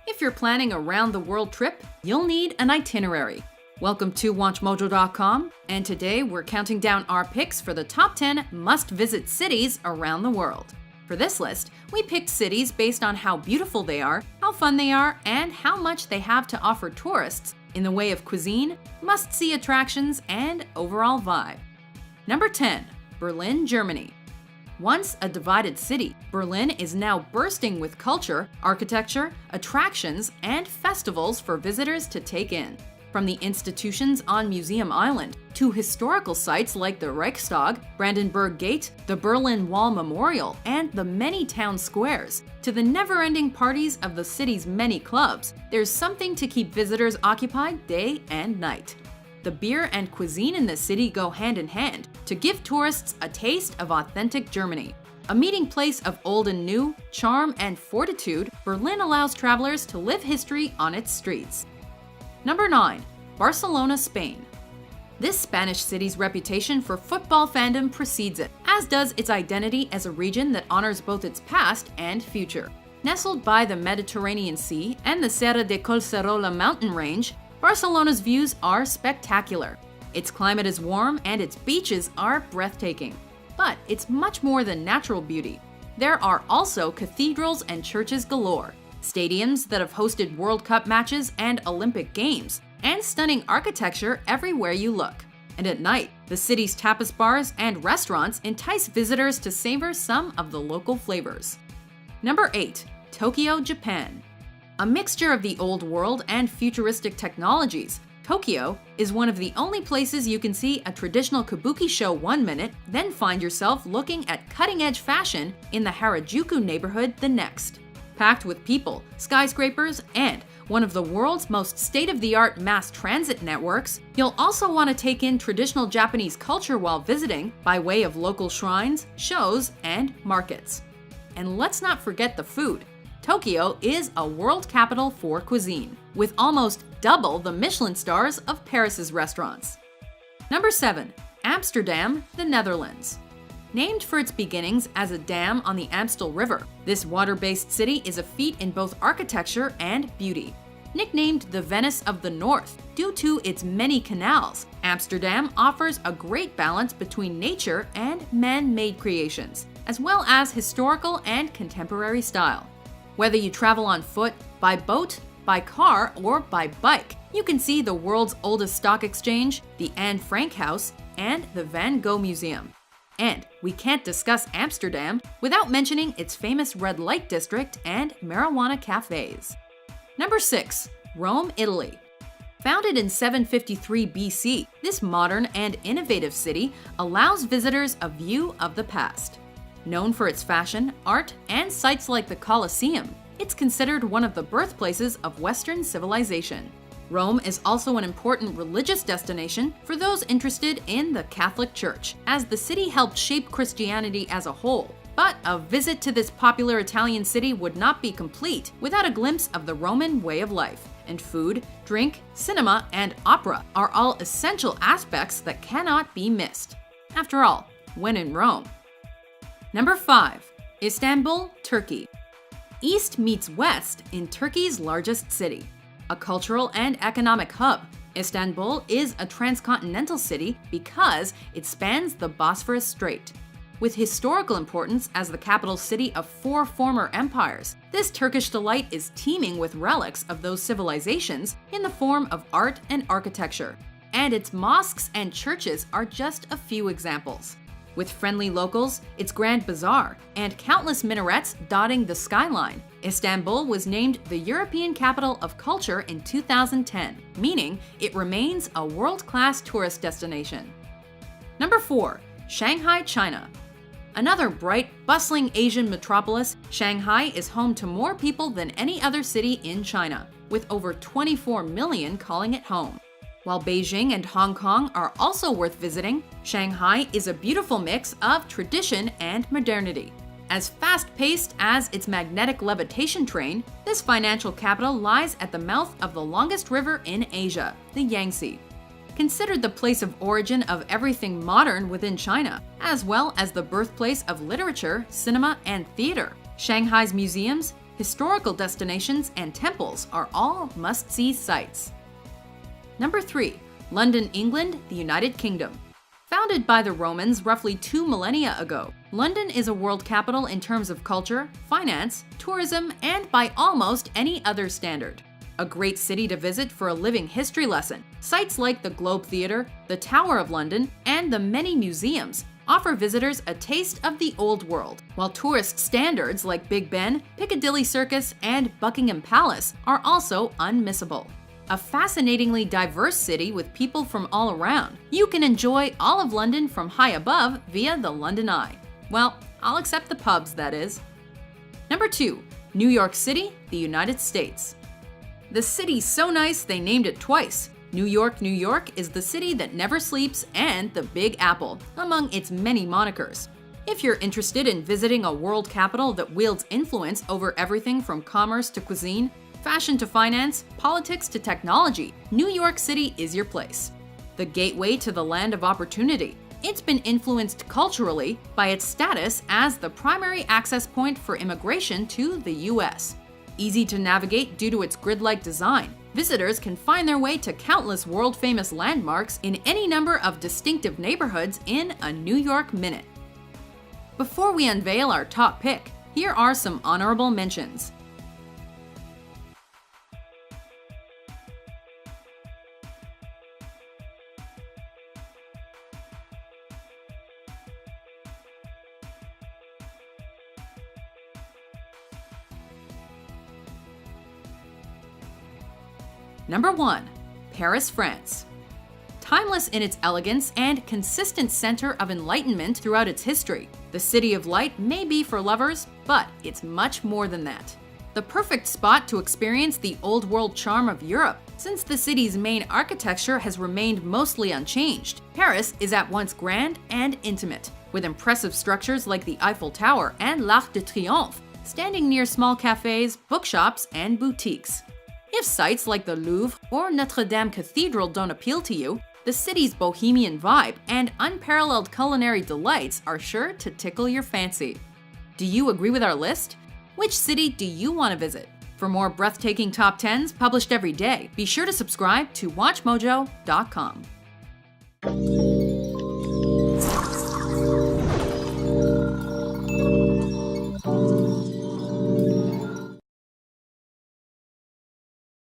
If you're planning a round-the-world trip, you'll need an itinerary. Welcome to WatchMojo.com, and today we're counting down our picks for the top 10 must-visit cities around the world. For this list, we picked cities based on how beautiful they are, how fun they are, and how much they have to offer tourists in the way of cuisine, must-see attractions, and overall vibe. Number 10. Berlin, Germany. Once a divided city, Berlin is now bursting with culture, architecture, attractions, and festivals for visitors to take in. From the institutions on Museum Island to historical sites like the Reichstag, Brandenburg Gate, the Berlin Wall Memorial, and the many town squares, to the never-ending parties of the city's many clubs, there's something to keep visitors occupied day and night. The beer and cuisine in this city go hand in hand to give tourists a taste of authentic Germany. A meeting place of old and new, charm and fortitude, Berlin allows travelers to live history on its streets. Number 9. Barcelona, Spain. This Spanish city's reputation for football fandom precedes it, as does its identity as a region that honors both its past and future. Nestled by the Mediterranean Sea and the Serra de Collserola mountain range, Barcelona's views are spectacular. Its climate is warm and its beaches are breathtaking. But it's much more than natural beauty. There are also cathedrals and churches galore, stadiums that have hosted World Cup matches and Olympic Games, and stunning architecture everywhere you look. And at night, the city's tapas bars and restaurants entice visitors to savor some of the local flavors. Number 8. Tokyo, Japan. A mixture of the old world and futuristic technologies, Tokyo is one of the only places you can see a traditional kabuki show 1 minute, then find yourself looking at cutting-edge fashion in the Harajuku neighborhood the next. Packed with people, skyscrapers, and one of the world's most state-of-the-art mass transit networks, you'll also want to take in traditional Japanese culture while visiting by way of local shrines, shows, and markets. And let's not forget the food. Tokyo is a world capital for cuisine, with almost double the Michelin stars of Paris's restaurants. Number 7. Amsterdam, the Netherlands. Named for its beginnings as a dam on the Amstel River, this water-based city is a feat in both architecture and beauty. Nicknamed the Venice of the North due to its many canals, Amsterdam offers a great balance between nature and man-made creations, as well as historical and contemporary style. Whether you travel on foot, by boat, by car, or by bike, you can see the world's oldest stock exchange, the Anne Frank House, and the Van Gogh Museum. And we can't discuss Amsterdam without mentioning its famous red light district and marijuana cafes. Number 6. Rome, Italy. Founded in 753 BC, this modern and innovative city allows visitors a view of the past. Known for its fashion, art, and sites like the Colosseum, it's considered one of the birthplaces of Western civilization. Rome is also an important religious destination for those interested in the Catholic Church, as the city helped shape Christianity as a whole. But a visit to this popular Italian city would not be complete without a glimpse of the Roman way of life, and food, drink, cinema, and opera are all essential aspects that cannot be missed. After all, when in Rome. Number 5. Istanbul, Turkey. East meets west in Turkey's largest city. A cultural and economic hub, Istanbul is a transcontinental city because it spans the Bosphorus Strait. With historical importance as the capital city of 4 former empires, this Turkish delight is teeming with relics of those civilizations in the form of art and architecture. And its mosques and churches are just a few examples. With friendly locals, its grand bazaar, and countless minarets dotting the skyline, Istanbul was named the European Capital of Culture in 2010, meaning it remains a world-class tourist destination. Number 4. Shanghai, China. Another bright, bustling Asian metropolis, Shanghai is home to more people than any other city in China, with over 24 million calling it home. While Beijing and Hong Kong are also worth visiting, Shanghai is a beautiful mix of tradition and modernity. As fast-paced as its magnetic levitation train, this financial capital lies at the mouth of the longest river in Asia, the Yangtze. considered the place of origin of everything modern within China, as well as the birthplace of literature, cinema, and theater. Shanghai's museums, historical destinations, and temples are all must-see sites. Number 3. London, England, the United Kingdom. Founded by the Romans roughly 2 millennia ago, London is a world capital in terms of culture, finance, tourism, and by almost any other standard. A great city to visit for a living history lesson. Sites like the Globe Theatre, the Tower of London, and the many museums offer visitors a taste of the old world, while tourist standards like Big Ben, Piccadilly Circus, and Buckingham Palace are also unmissable. A fascinatingly diverse city with people from all around. You can enjoy all of London from high above via the London Eye. Well, I'll accept the pubs, that is. Number 2. New York City, the United States. The city's so nice they named it twice. New York, New York is the city that never sleeps and the Big Apple, among its many monikers. If you're interested in visiting a world capital that wields influence over everything from commerce to cuisine, fashion to finance, politics to technology, New York City is your place. The gateway to the land of opportunity. It's been influenced culturally by its status as the primary access point for immigration to the US. Easy to navigate due to its grid-like design, visitors can find their way to countless world-famous landmarks in any number of distinctive neighborhoods in a New York minute. Before we unveil our top pick, here are some honorable mentions. Number 1. Paris, France. Timeless in its elegance and consistent center of enlightenment throughout its history, the City of Light may be for lovers, but it's much more than that. The perfect spot to experience the old world charm of Europe, since the city's main architecture has remained mostly unchanged. Paris is at once grand and intimate, with impressive structures like the Eiffel Tower and l'Arc de Triomphe, standing near small cafes, bookshops, and boutiques. If sites like the Louvre or Notre Dame Cathedral don't appeal to you, the city's bohemian vibe and unparalleled culinary delights are sure to tickle your fancy. Do you agree with our list? Which city do you want to visit? For more breathtaking top 10s published every day, be sure to subscribe to WatchMojo.com.